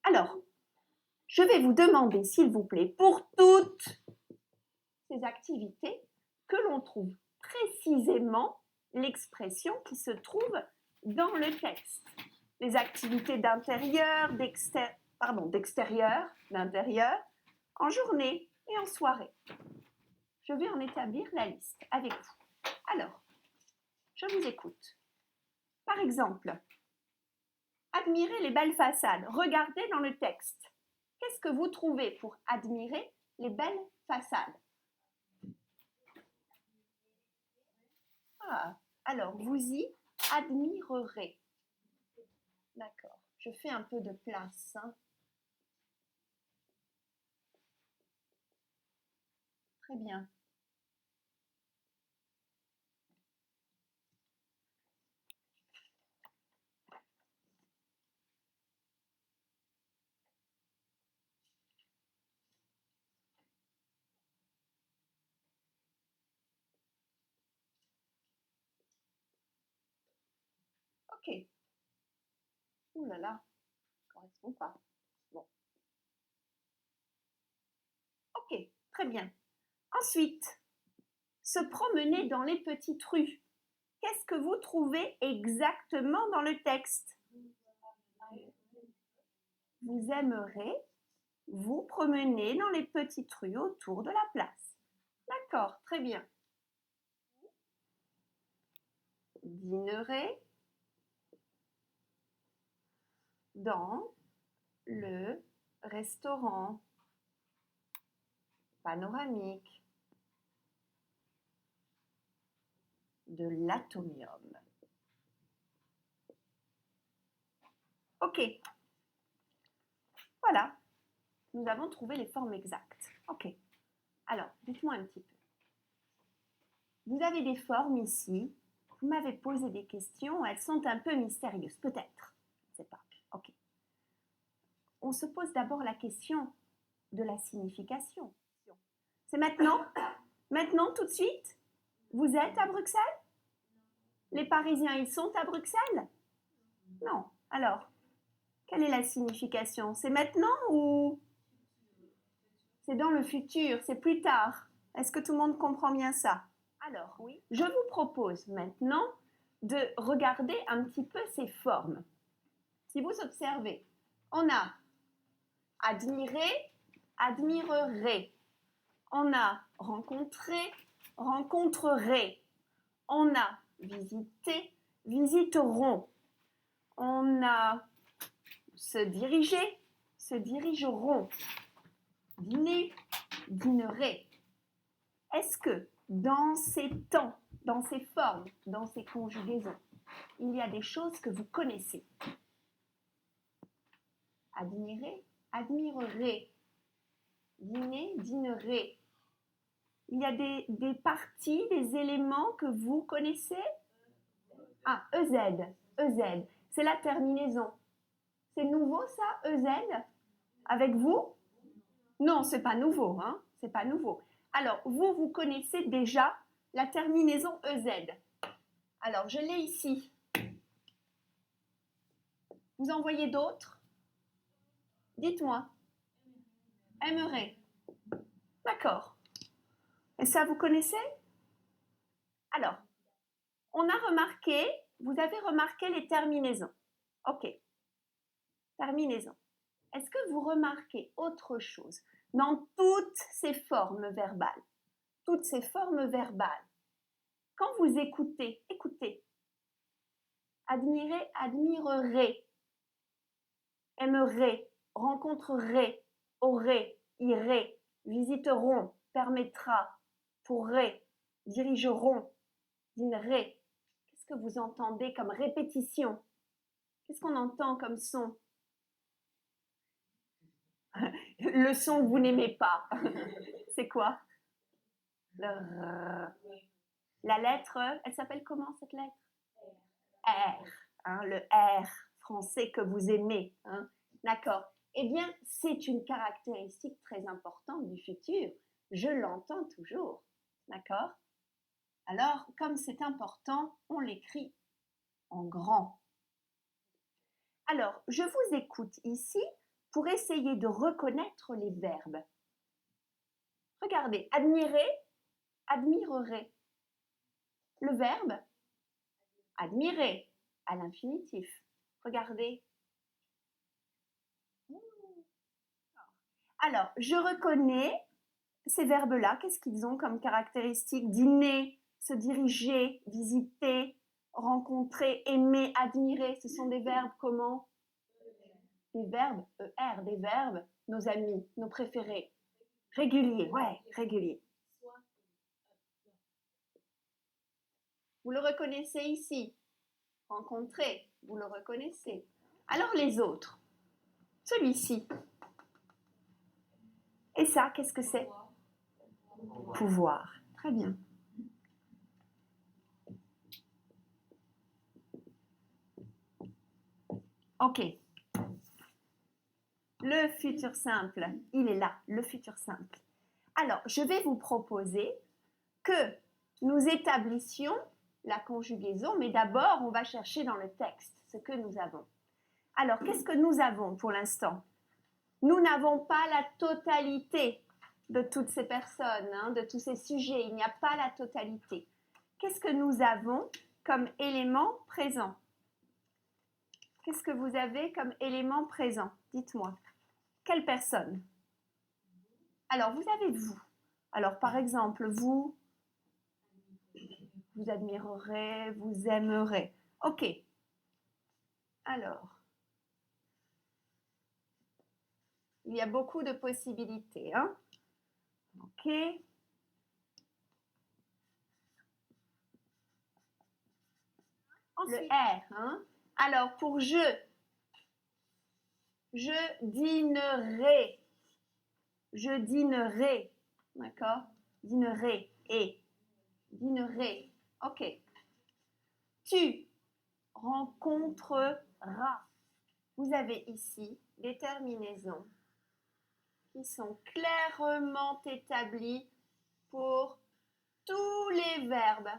Alors, je vais vous demander, s'il vous plaît, pour toutes ces activités, que l'on trouve précisément l'expression qui se trouve dans le texte. Les activités d'intérieur, d'extérieur, d'intérieur, en journée et en soirée. Je vais en établir la liste avec vous. Alors, je vous écoute. Par exemple, admirez les belles façades. Regardez dans le texte. Qu'est-ce que vous trouvez pour admirer les belles façades? Ah, alors vous y admirerez. D'accord, je fais un peu de place. Très bien. Ok. Ouh là là, ça ne correspond pas. Bon. Ok, très bien. Ensuite, se promener dans les petites rues. Qu'est-ce que vous trouvez exactement dans le texte? Vous aimerez vous promener dans les petites rues autour de la place. D'accord, très bien. Dînerez dans le restaurant panoramique de l'Atomium. Ok. Voilà. Nous avons trouvé les formes exactes. Ok. Alors, dites-moi un petit peu. Vous avez des formes ici. Vous m'avez posé des questions. Elles sont un peu mystérieuses. Peut-être. Je ne sais pas. Ok. On se pose d'abord la question de la signification. C'est maintenant? Maintenant, tout de suite? Vous êtes à Bruxelles? Les Parisiens, ils sont à Bruxelles? Non. Alors, quelle est la signification? C'est maintenant ou c'est dans le futur? C'est plus tard? Est-ce que tout le monde comprend bien ça? Alors, oui. Je vous propose maintenant de regarder un petit peu ces formes. Si vous observez, on a admirer, admirerait. On a rencontré, rencontrerait. On a visité, visiteront. On a se diriger, se dirigeront. Dîner, dînerait. Est-ce que dans ces temps, dans ces formes, dans ces conjugaisons, il y a des choses que vous connaissez? Admirer, admirerait. Dîner, dînerait. Il y a des parties, des éléments que vous connaissez? Ah, EZ, EZ. C'est la terminaison. C'est nouveau ça, EZ? Avec vous? Non, c'est pas nouveau, hein? C'est pas nouveau. Alors, vous connaissez déjà la terminaison EZ. Alors, je l'ai ici. Vous en voyez d'autres? Dites-moi. Aimerait. D'accord. Et ça, vous connaissez? Alors, on a remarqué, vous avez remarqué les terminaisons. Ok. Terminaison. Est-ce que vous remarquez autre chose dans toutes ces formes verbales? Toutes ces formes verbales. Quand vous écoutez, écoutez. Admirer, admirerait. Aimerait, rencontrerait, aurait, irait, visiteront, permettra, pourrait, dirigeront, dînerait. Qu'est-ce que vous entendez comme répétition? Qu'est-ce qu'on entend comme son? Le son que vous n'aimez pas. C'est quoi? Le R. La lettre, elle s'appelle comment cette lettre? R. Hein, le R français que vous aimez. Hein? D'accord. Eh bien, c'est une caractéristique très importante du futur. Je l'entends toujours. D'accord? Alors, comme c'est important, on l'écrit en grand. Alors, je vous écoute ici pour essayer de reconnaître les verbes. Regardez, admirer, admirerait. Le verbe admirer à l'infinitif. Regardez. Alors, je reconnais ces verbes-là. Qu'est-ce qu'ils ont comme caractéristiques? Dîner, se diriger, visiter, rencontrer, aimer, admirer. Ce sont des verbes comment? Des verbes ER, des verbes, nos amis, nos préférés. Réguliers, ouais, réguliers. Vous le reconnaissez ici. Rencontrer, vous le reconnaissez. Alors les autres. Celui-ci. Et ça, qu'est-ce que c'est? Pouvoir. Très bien. Ok. Le futur simple, il est là, le futur simple. Alors, je vais vous proposer que nous établissions la conjugaison, mais d'abord, on va chercher dans le texte ce que nous avons. Alors, qu'est-ce que nous avons pour l'instant? Nous n'avons pas la totalité de toutes ces personnes, de tous ces sujets. Il n'y a pas la totalité. Qu'est-ce que nous avons comme élément présent? Qu'est-ce que vous avez comme élément présent? Dites-moi. Quelle personne? Alors, vous avez vous. Alors, par exemple, vous admirerez, vous aimerez. Ok. Alors, il y a beaucoup de possibilités. Hein? Ok. Ensuite, le R. Hein? Alors, pour je dînerai. Je dînerai. D'accord? Dînerai. Et. Dînerai. Ok. Tu rencontreras. Vous avez ici des terminaisons qui sont clairement établies pour tous les verbes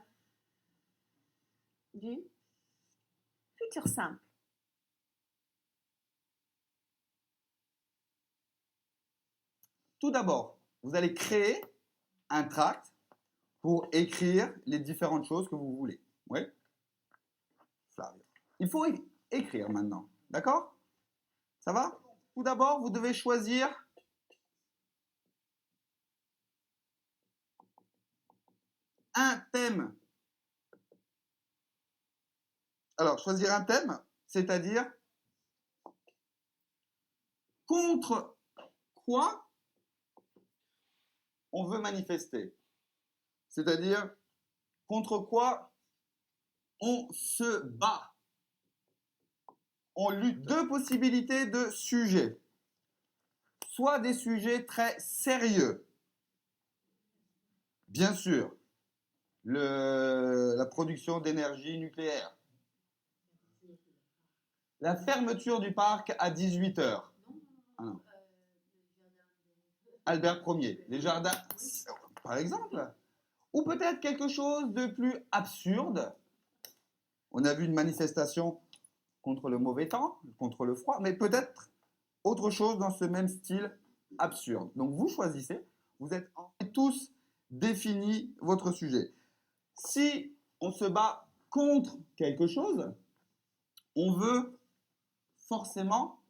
du futur simple. Tout d'abord, vous allez créer un tract pour écrire les différentes choses que vous voulez. Oui? Flavio. Il faut écrire maintenant. D'accord? Ça va? Tout d'abord, vous devez choisir un thème. Alors, choisir un thème, c'est-à-dire contre quoi on veut manifester. C'est-à-dire contre quoi on se bat. On lutte. Deux possibilités de sujets. Soit des sujets très sérieux. Bien sûr, la production d'énergie nucléaire. La fermeture du parc à 18h. Ah non. Albert Ier. Les jardins, par exemple. Ou peut-être quelque chose de plus absurde. On a vu une manifestation contre le mauvais temps, contre le froid, mais peut-être autre chose dans ce même style absurde. Donc vous choisissez, vous êtes tous défini votre sujet. Si on se bat contre quelque chose, on veut forcément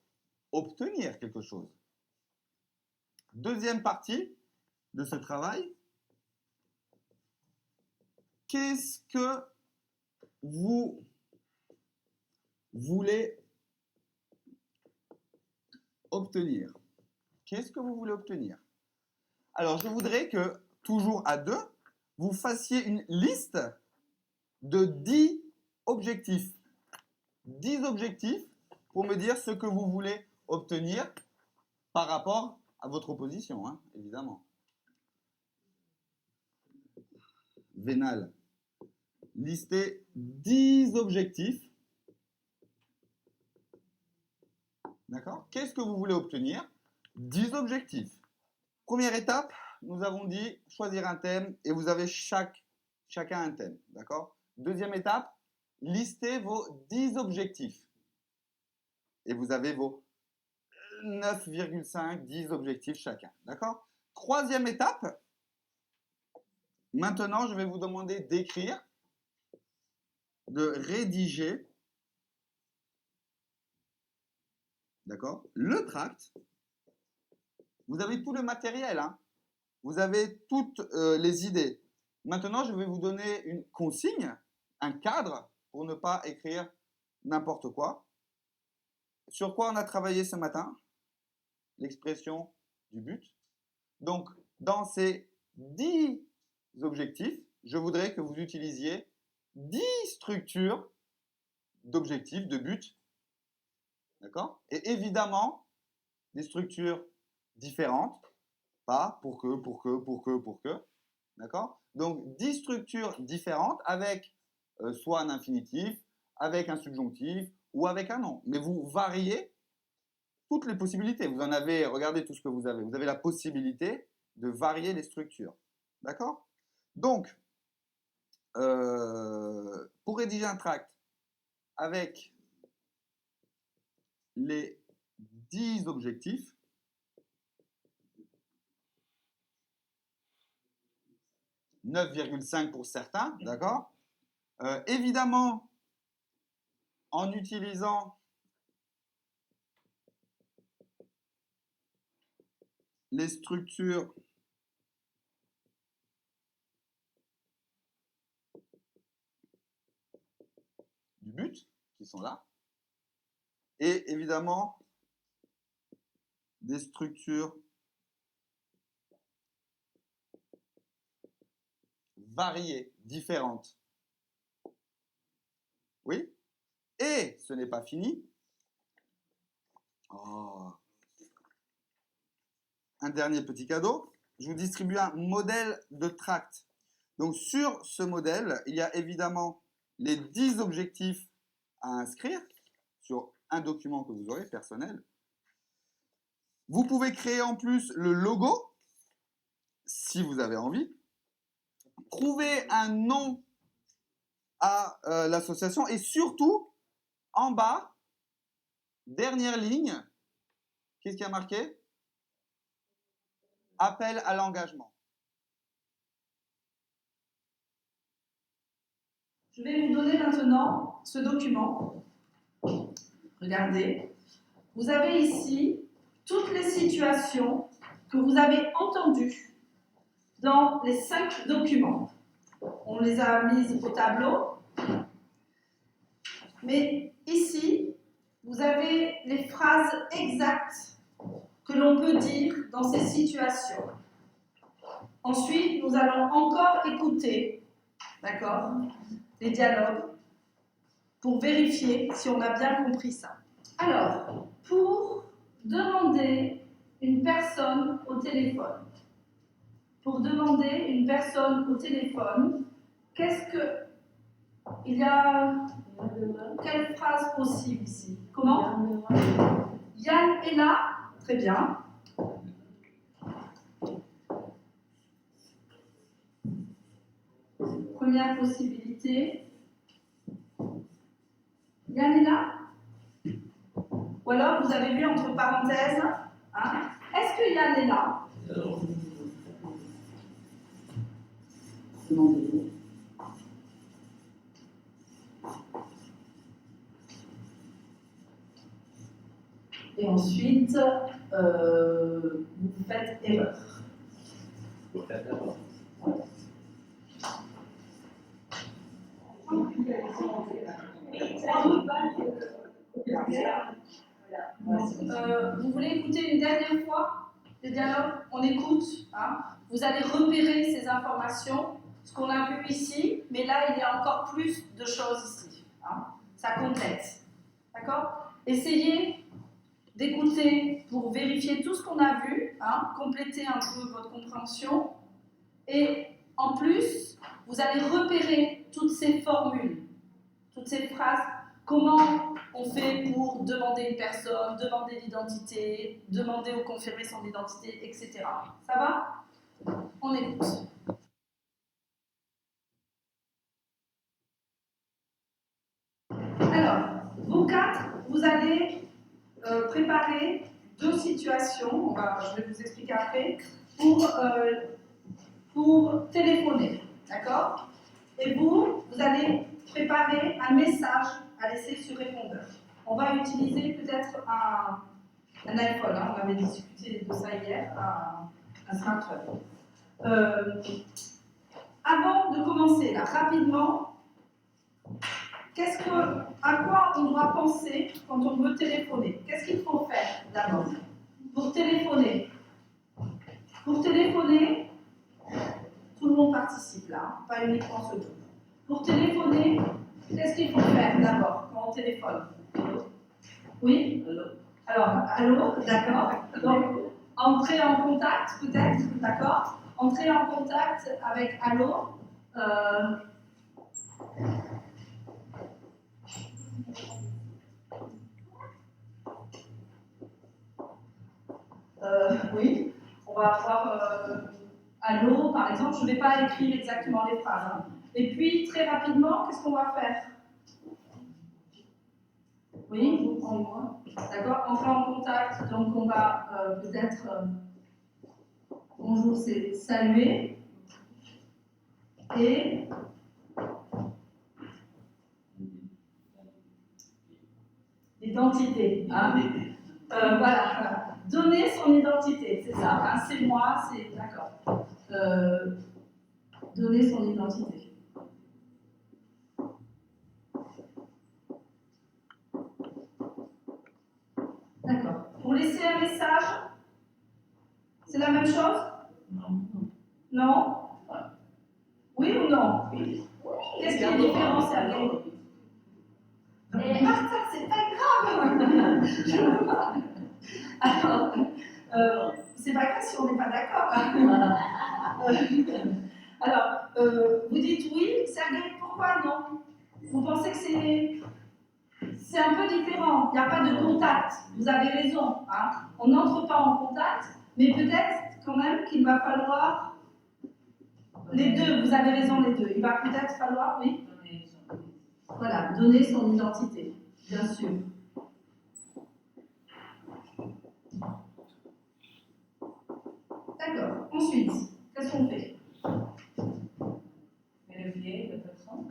obtenir quelque chose. Deuxième partie de ce travail, qu'est-ce que vous voulez obtenir? Qu'est-ce que vous voulez obtenir? Alors, je voudrais que, toujours à deux, vous fassiez une liste de 10 objectifs. 10 objectifs pour me dire ce que vous voulez obtenir par rapport à votre opposition, hein, évidemment. Vénal. Listez 10 objectifs. D'accord? Qu'est-ce que vous voulez obtenir? 10 objectifs. Première étape, nous avons dit choisir un thème et vous avez chacun un thème. D'accord? Deuxième étape, listez vos 10 objectifs. Et vous avez vos 9,5, 10 objectifs chacun. D'accord? Troisième étape. Maintenant, je vais vous demander d'écrire, de rédiger, d'accord, le tract. Vous avez tout le matériel, hein. Vous avez toutes les idées. Maintenant, je vais vous donner une consigne, un cadre, pour ne pas écrire n'importe quoi. Sur quoi on a travaillé ce matin? L'expression du but. Donc, dans ces 10 objectifs, je voudrais que vous utilisiez 10 structures d'objectifs, de buts. D'accord? Et évidemment, des structures différentes. Pas pour que. D'accord? Donc, 10 structures différentes avec soit un infinitif, avec un subjonctif ou avec un nom. Mais vous variez toutes les possibilités. Vous en avez, regardez tout ce que vous avez. Vous avez la possibilité de varier les structures. D'accord? Donc, pour rédiger un tract avec les 10 objectifs, « 9,5 pour certains, d'accord? Évidemment, en utilisant les structures du but, qui sont là, et évidemment, des structures variées, différentes. Oui? Et ce n'est pas fini. Oh. Un dernier petit cadeau. Je vous distribue un modèle de tract. Donc, sur ce modèle, il y a évidemment les 10 objectifs à inscrire sur un document que vous aurez, personnel. Vous pouvez créer en plus le logo, si vous avez envie. Trouver un nom à l'association et surtout, en bas, dernière ligne, qu'est-ce qui a marqué? Appel à l'engagement. Je vais vous donner maintenant ce document. Regardez. Vous avez ici toutes les situations que vous avez entendues dans les 5 documents. On les a mises au tableau. Mais ici, vous avez les phrases exactes que l'on peut dire dans ces situations. Ensuite, nous allons encore écouter, d'accord, les dialogues pour vérifier si on a bien compris ça. Alors, pour demander une personne au téléphone, qu'est-ce que... Il y a... Quelle phrase possible ici? Comment? Yann est là. Très bien. Première possibilité. Yann est là? Ou alors, vous avez vu entre parenthèses, hein? Est-ce que Yann est là? Demandez-vous. Et ensuite, vous faites erreur. Vous faites erreur. Vous voulez écouter une dernière fois le dialogue? On écoute. Hein? Vous allez repérer ces informations, ce qu'on a vu ici, mais là, il y a encore plus de choses ici. Hein? Ça complète. D'accord? Essayez d'écouter pour vérifier tout ce qu'on a vu, hein? Compléter un peu votre compréhension. Et en plus, vous allez repérer toutes ces formules, toutes ces phrases. Comment on fait pour demander une personne, demander l'identité, demander ou confirmer son identité, etc. Ça va? On écoute. Alors, vous quatre, vous allez préparer deux situations, je vais vous expliquer après, pour téléphoner, d'accord? Et vous allez préparer un message à laisser sur répondeur. On va utiliser peut-être un iPhone, hein, on avait discuté de ça hier, un smartphone. Avant de commencer, là, rapidement, à quoi on doit penser quand on veut téléphoner? Qu'est-ce qu'il faut faire d'abord? Pour téléphoner, tout le monde participe là, hein, pas uniquement ceux deux. Pour téléphoner, qu'est-ce qu'il faut faire d'abord quand on téléphone? Oui? Alors, allô, d'accord. Donc, entrer en contact, peut-être, d'accord? Entrer en contact avec allô. Oui, on va avoir allô, par exemple. Je ne vais pas écrire exactement les phrases. Hein. Et puis, très rapidement, qu'est-ce qu'on va faire? Oui, d'accord, entrer en contact, donc on va peut-être, bonjour, c'est saluer, et l'identité, hein. Voilà, donner son identité, c'est ça, hein, c'est moi, c'est, d'accord, donner son identité. D'accord. Pour laisser un message, c'est la même chose? Non. Non? Oui ou non? Oui. Qu'est-ce qui est différent, Sergei? Martha, c'est pas grave! Je veux pas. Alors, c'est pas grave si on n'est pas d'accord. Alors, vous dites oui, Sergei, pourquoi non? Vous pensez que c'est un peu différent, il n'y a pas de contact, vous avez raison, hein? On n'entre pas en contact, mais peut-être quand même qu'il va falloir les deux, vous avez raison les deux, il va peut-être falloir, oui, voilà, donner son identité, bien sûr. D'accord, ensuite, qu'est-ce qu'on fait? Vérifier la personne,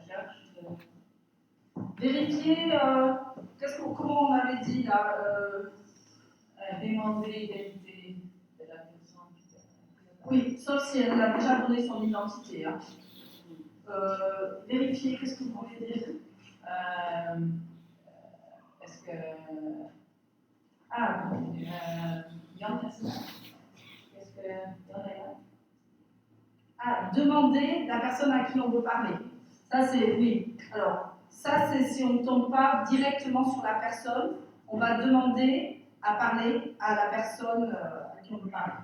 cherche. Vérifier, comment on avait dit là Demander l'identité de la personne. Oui, sauf si elle a déjà donné son identité. Hein. Vérifier, qu'est-ce que vous voulez dire? Est-ce que. Ah, Yann, est-ce que Yann est là? Ah, demander la personne à qui on veut parler. Ça, c'est, oui. Alors, ça, c'est si on ne tombe pas directement sur la personne, on va demander à parler à la personne à qui on veut parler.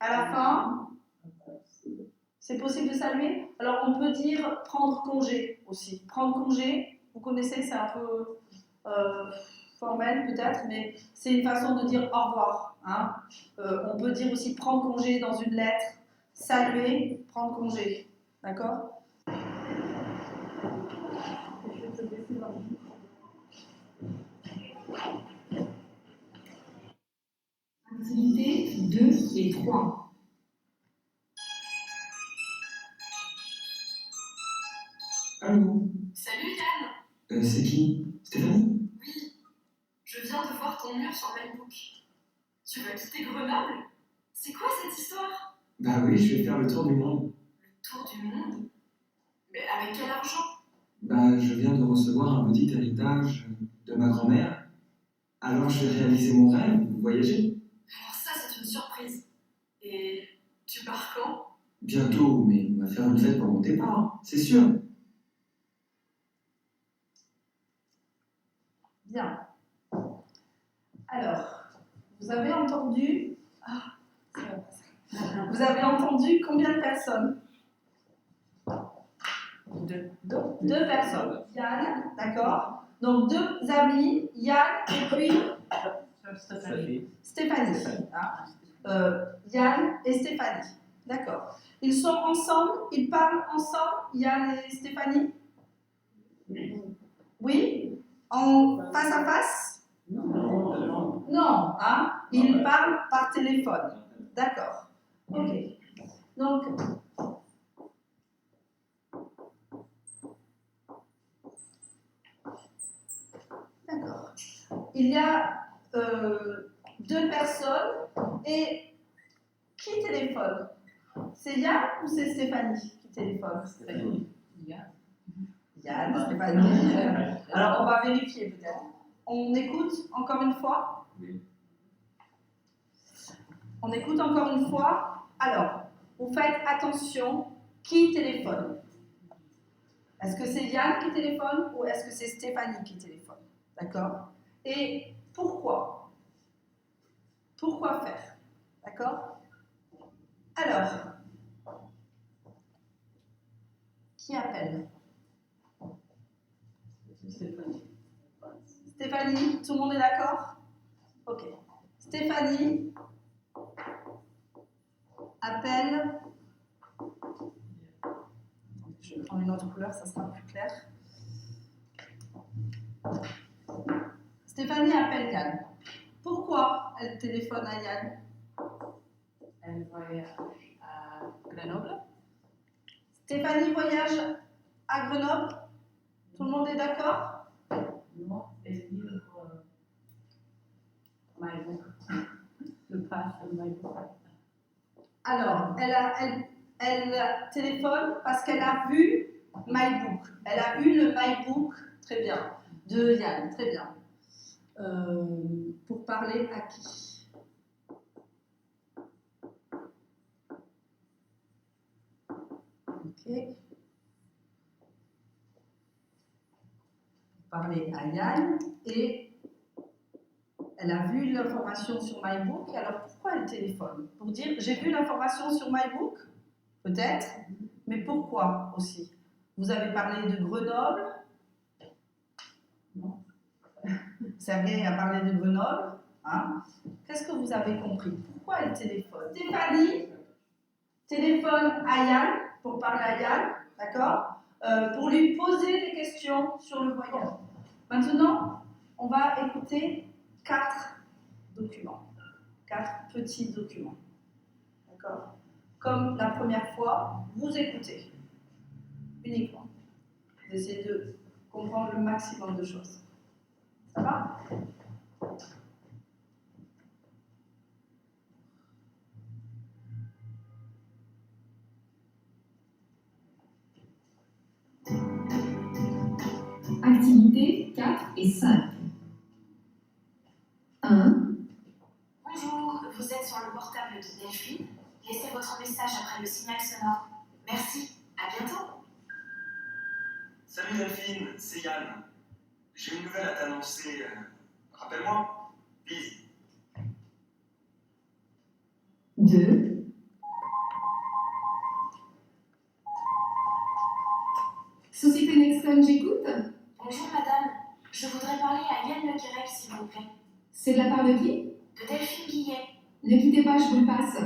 À la fin, c'est possible de saluer. Alors, on peut dire prendre congé aussi. Prendre congé, vous connaissez, c'est un peu formel peut-être, mais c'est une façon de dire au revoir. Hein. On peut dire aussi prendre congé dans une lettre, saluer, prendre congé. D'accord? Activité 2 et 3. Allô? Salut Yann! C'est qui? Stéphanie? Oui, je viens de voir ton mur sur Facebook. Tu vas quitter Grenoble? C'est quoi cette histoire? Bah oui, je vais faire le tour du monde. Le tour du monde? Mais avec quel argent? Bah, je viens de recevoir un petit héritage de ma grand-mère. Alors je vais réaliser mon rêve, voyager. Alors ça, c'est une surprise. Et tu pars quand? Bientôt, mais on va faire une fête pour mon départ, hein, c'est sûr. Bien. Alors, vous avez entendu... Vous avez entendu combien de personnes? Deux personnes. Yann, d'accord. Donc deux amis, Yann et puis Stéphanie. Hein. Yann et Stéphanie. D'accord. Ils sont ensemble, ils parlent ensemble, Yann et Stéphanie? Oui? En face à face? Non, hein? Ils parlent par téléphone. D'accord. Ok. Donc, d'accord. Il y a deux personnes et qui téléphone? C'est Yann ou c'est Stéphanie qui téléphone? Yann, Stéphanie. Alors, on va vérifier peut-être. On écoute encore une fois? Oui. On écoute encore une fois. Alors, vous faites attention. Qui téléphone? Est-ce que c'est Yann qui téléphone ou est-ce que c'est Stéphanie qui téléphone? D'accord? Et pourquoi? Pourquoi faire? D'accord? Alors, qui appelle? Stéphanie, tout le monde est d'accord? Ok. Stéphanie appelle. Je vais prendre une autre couleur, ça sera plus clair. Stéphanie appelle Yann. Pourquoi elle téléphone à Yann? Elle voyage à Grenoble. Stéphanie voyage à Grenoble. Tout le monde est d'accord? Non, elle livre my book. Le pass de my book. Alors, elle téléphone parce qu'elle a vu MyBook. Elle a eu le MyBook, très bien, de Yann, très bien. Pour parler à qui? Ok. Parler à Yann et elle a vu l'information sur MyBook. Alors pourquoi elle téléphone? Pour dire j'ai vu l'information sur MyBook? Peut-être, mais pourquoi aussi? Vous avez parlé de Grenoble? Non. Sergueï a parlé de Grenoble. Hein? Qu'est-ce que vous avez compris? Pourquoi elle téléphone? Stéphanie téléphone à Yann pour parler à Yann, d'accord? Pour lui poser des questions sur le voyage. Maintenant, on va écouter 4 documents, 4 petits documents, d'accord? Comme la première fois, vous écoutez uniquement. Vous essayez de comprendre le maximum de choses. Ça va? Activités 4 et 5. 1, Bonjour, vous êtes sur le portable de Delphine. Laissez votre message après le signal sonore. Merci, à bientôt. Salut Delphine, c'est Yann. J'ai une nouvelle à t'annoncer. Rappelle-moi. Bise. 2, Société Nextcom, j'écoute. Bonjour madame, je voudrais parler à Yann Le Quérec, s'il vous plaît. C'est de la part de qui? De Delphine Guillet. Ne quittez pas, je vous le passe.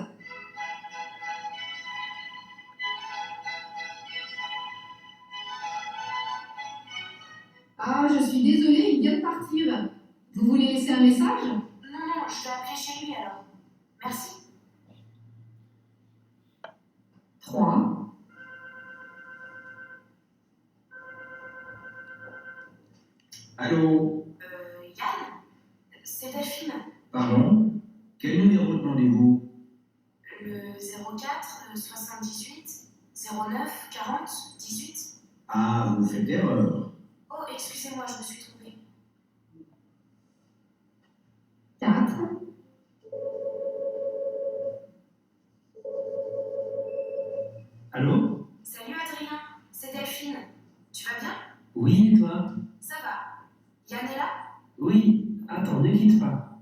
Ah, je suis désolée, il vient de partir. Vous voulez laisser un message? Non, je vais appeler chez lui alors. Merci. 3, Allô? Yann? C'est Delphine. Pardon? Quel numéro demandez-vous? Le 04 78 09 40 18. Ah, vous faites erreur. Oh, excusez-moi, je me suis trompée. 4, Allô? Salut Adrien, c'est Delphine. Tu vas bien? Oui, et toi? Ça va. Yann est là? Oui. Attends, ne quitte pas.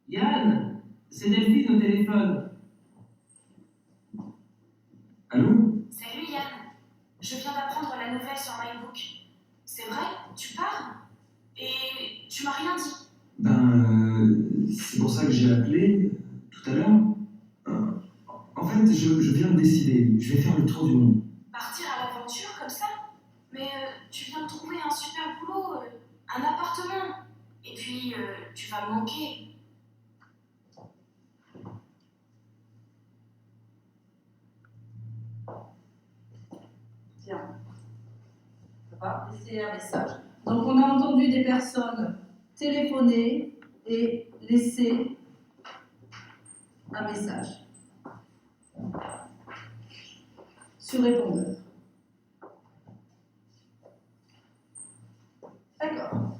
Yann, c'est Delphine au téléphone. Allô? Salut Yann. Je viens d'apprendre la nouvelle sur MyBook. C'est vrai? Tu pars? Et tu m'as rien dit. Ben, c'est pour ça que j'ai appelé tout à l'heure. En fait, fait, je viens de décider. Je vais faire le tour du monde. Partir à l'aventure comme ça? Mais tu viens de trouver un super boulot, un appartement. Et puis, tu vas me manquer. Tiens, ça va laisser un message. Donc, on a entendu des personnes téléphoner et laisser un message sur répondeur. D'accord.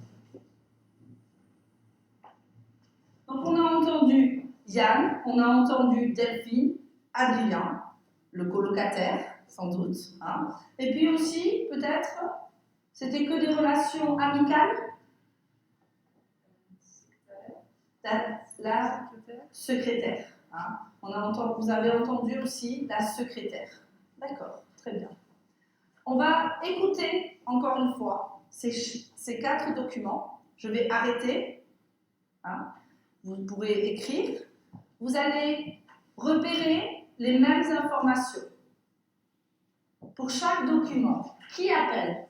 Donc, on a entendu Yann, on a entendu Delphine, Adrien, le colocataire, sans doute. Hein. Et puis aussi, peut-être, c'était que des relations amicales. La secrétaire. Hein. Vous avez entendu aussi la secrétaire. D'accord, très bien. On va écouter encore une fois ces 4 documents. Je vais arrêter. Hein. Vous pourrez écrire. Vous allez repérer les mêmes informations. Pour chaque document, qui appelle?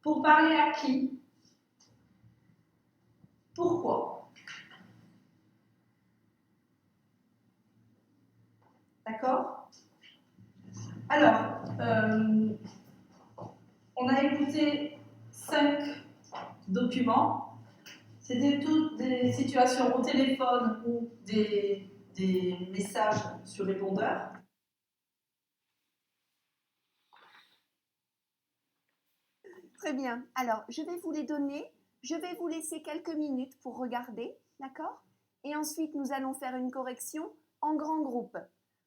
Pour parler à qui? Pourquoi? D'accord? Alors, on a écouté 5 documents. C'était toutes des situations au téléphone ou des messages sur répondeur. Très bien. Alors, je vais vous les donner. Je vais vous laisser quelques minutes pour regarder, d'accord? Et ensuite, nous allons faire une correction en grand groupe.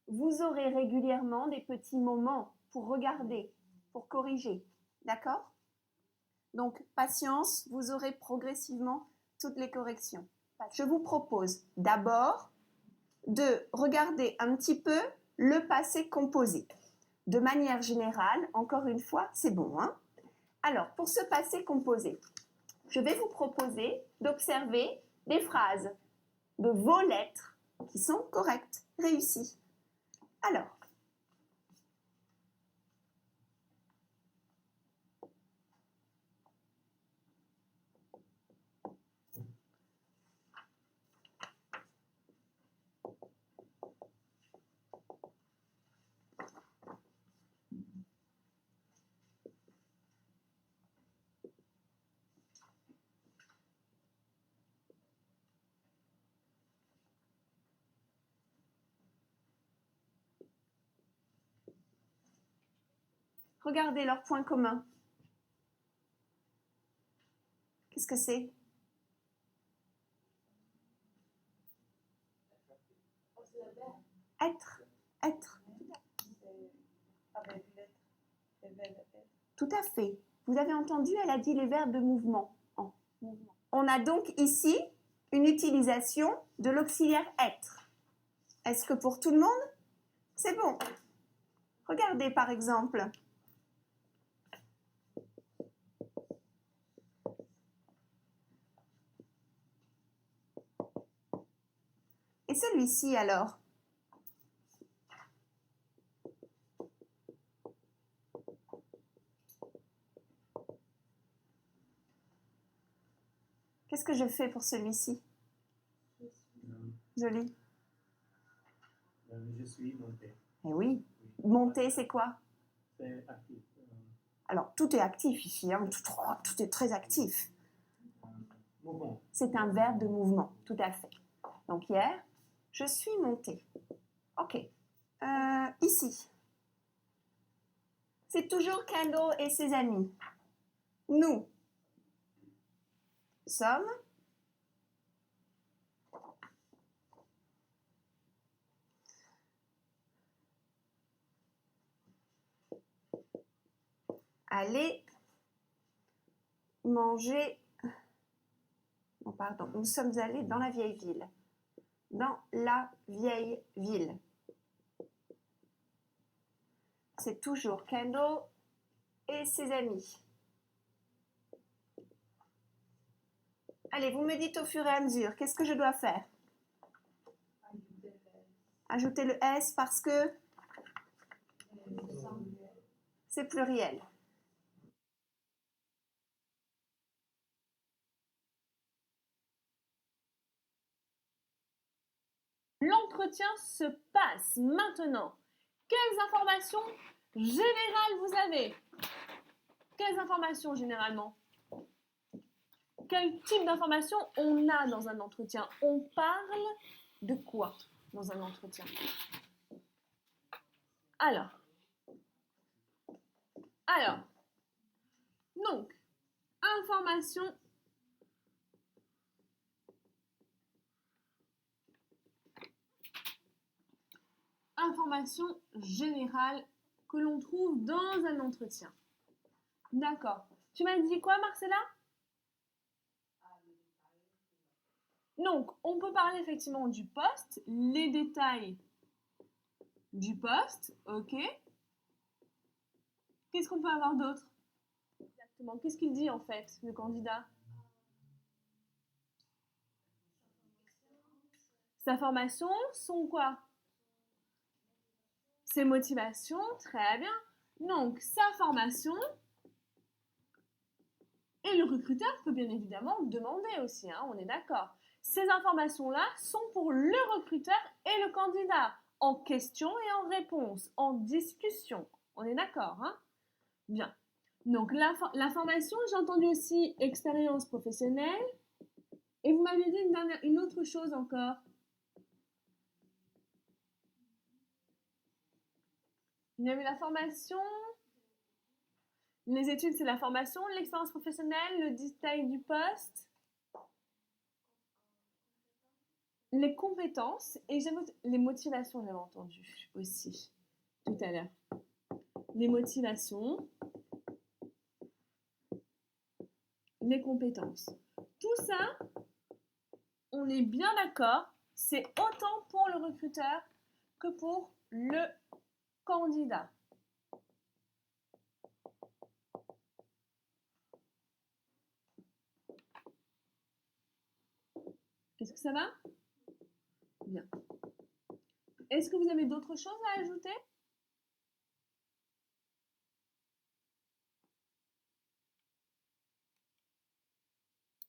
Vous aurez régulièrement des petits moments pour regarder, pour corriger, d'accord? Donc, patience, vous aurez progressivement toutes les corrections. Je vous propose d'abord de regarder un petit peu le passé composé. De manière générale, encore une fois, c'est bon, hein? Alors, pour ce passé composé, je vais vous proposer d'observer des phrases de vos lettres qui sont correctes, réussies. Alors, regardez leurs points communs. Qu'est-ce que c'est? Être. Être. Tout à fait. Vous avez entendu, elle a dit les verbes de mouvement. En mouvement. On a donc ici une utilisation de l'auxiliaire être. Est-ce que pour tout le monde, c'est bon? Regardez par exemple. Et celui-ci alors? Qu'est-ce que je fais pour celui-ci? Joli. Je suis monté. Eh oui. Monter, c'est quoi? C'est actif. Alors, tout est actif ici, hein. Tout est très actif. Mouvement. C'est un verbe de mouvement, tout à fait. Donc hier, je suis montée. Ok. Ici. C'est toujours Kendall et ses amis. Nous sommes allés manger. Non, pardon. Nous sommes allés dans la vieille ville. Dans la vieille ville. C'est toujours Kendall et ses amis. Allez, vous me dites au fur et à mesure, qu'est-ce que je dois faire? Ajoutez le S parce que c'est pluriel. L'entretien se passe maintenant. Quelles informations générales vous avez? Quelles informations généralement? Quel type d'informations on a dans un entretien? On parle de quoi dans un entretien? Alors, donc, information générale que l'on trouve dans un entretien. D'accord. Tu m'as dit quoi, Marcella? Donc, on peut parler effectivement du poste, les détails du poste, ok. Qu'est-ce qu'on peut avoir d'autre? Exactement. Qu'est-ce qu'il dit en fait, le candidat? Sa formation, son quoi? Ses motivations, très bien. Donc, sa formation, et le recruteur peut bien évidemment demander aussi, hein, on est d'accord. Ces informations-là sont pour le recruteur et le candidat, en question et en réponse, en discussion. On est d'accord, hein? Bien. Donc, la formation, j'ai entendu aussi expérience professionnelle. Et vous m'aviez dit une autre chose encore. Il y avait la formation, les études, c'est la formation, l'expérience professionnelle, le détail du poste, les compétences et les motivations, j'avais entendu aussi tout à l'heure. Les motivations, les compétences. Tout ça, on est bien d'accord, c'est autant pour le recruteur que pour le candidat. Est-ce que ça va? Bien. Est-ce que vous avez d'autres choses à ajouter?